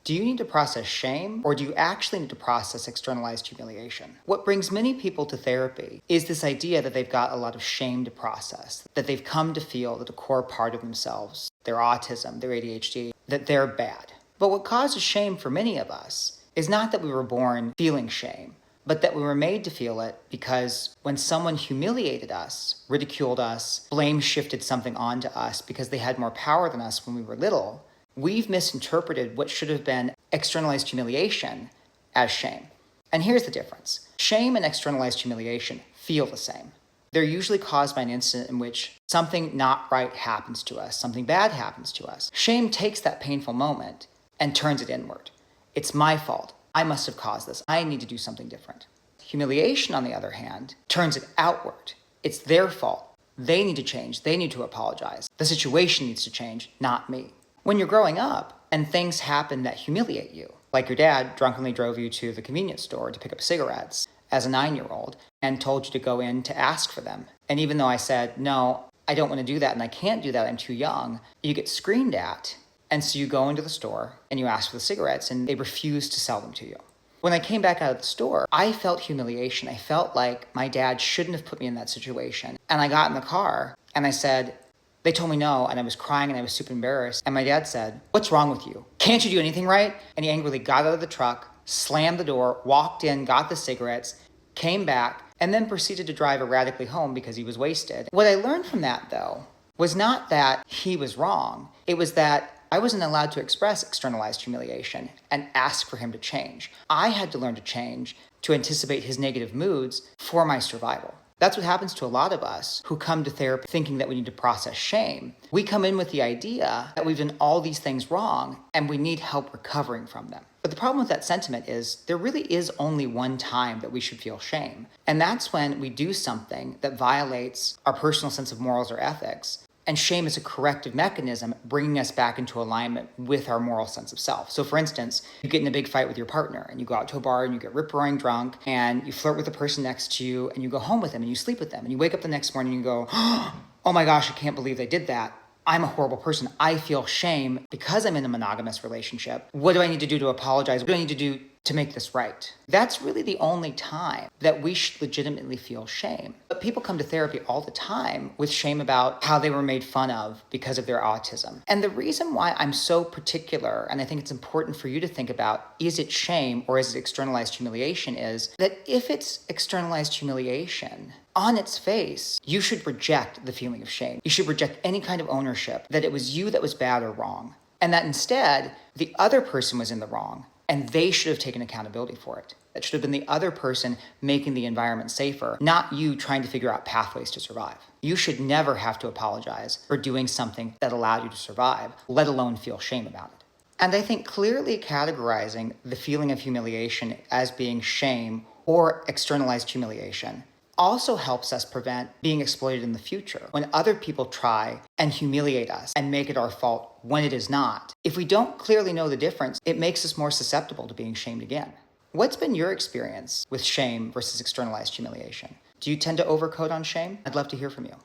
Do you need to process shame, or do you actually need to process externalized humiliation? What brings many people to therapy is this idea that they've got a lot of shame to process, that they've come to feel that a core part of themselves, their autism, their ADHD, that they're bad. But what causes shame for many of us is not that we were born feeling shame, but that we were made to feel it because when someone humiliated us, ridiculed us, blame shifted something onto us because they had more power than us when we were little, we've misinterpreted what should have been externalized humiliation as shame. And here's the difference. Shame and externalized humiliation feel the same. They're usually caused by an incident in which something not right happens to us, something bad happens to us. Shame takes that painful moment and turns it inward. It's my fault. I must have caused this. I need to do something different. Humiliation, on the other hand, turns it outward. It's their fault. They need to change. They need to apologize. The situation needs to change, not me. When you're growing up and things happen that humiliate you, like your dad drunkenly drove you to the convenience store to pick up cigarettes as a 9-year-old and told you to go in to ask for them. And even though I said, no, I don't want to do that and I can't do that, I'm too young, you get screamed at. And so you go into the store and you ask for the cigarettes and they refuse to sell them to you. When I came back out of the store, I felt humiliation. I felt like my dad shouldn't have put me in that situation. And I got in the car and I said, they told me no, and I was crying and I was super embarrassed. And my dad said, what's wrong with you? Can't you do anything right? And he angrily got out of the truck, slammed the door, walked in, got the cigarettes, came back, and then proceeded to drive erratically home because he was wasted. What I learned from that, though, was not that he was wrong. It was that I wasn't allowed to express externalized humiliation and ask for him to change. I had to learn to change to anticipate his negative moods for my survival. That's what happens to a lot of us who come to therapy thinking that we need to process shame. We come in with the idea that we've done all these things wrong and we need help recovering from them. But the problem with that sentiment is there really is only one time that we should feel shame. And that's when we do something that violates our personal sense of morals or ethics. And shame is a corrective mechanism bringing us back into alignment with our moral sense of self. So for instance, you get in a big fight with your partner and you go out to a bar and you get rip-roaring drunk and you flirt with the person next to you and you go home with them and you sleep with them and you wake up the next morning and you go, oh my gosh, I can't believe they did that. I'm a horrible person. I feel shame because I'm in a monogamous relationship. What do I need to do to apologize? What do I need to do to make this right? That's really the only time that we should legitimately feel shame. But people come to therapy all the time with shame about how they were made fun of because of their autism. And the reason why I'm so particular, and I think it's important for you to think about, is it shame or is it externalized humiliation, is that if it's externalized humiliation, on its face, you should reject the feeling of shame. You should reject any kind of ownership that it was you that was bad or wrong, and that instead, the other person was in the wrong, and they should have taken accountability for it. That should have been the other person making the environment safer, not you trying to figure out pathways to survive. You should never have to apologize for doing something that allowed you to survive, let alone feel shame about it. And I think clearly categorizing the feeling of humiliation as being shame or externalized humiliation also helps us prevent being exploited in the future when other people try and humiliate us and make it our fault when it is not. If we don't clearly know the difference, it makes us more susceptible to being shamed again. What's been your experience with shame versus externalized humiliation? Do you tend to overcoat on shame? I'd love to hear from you.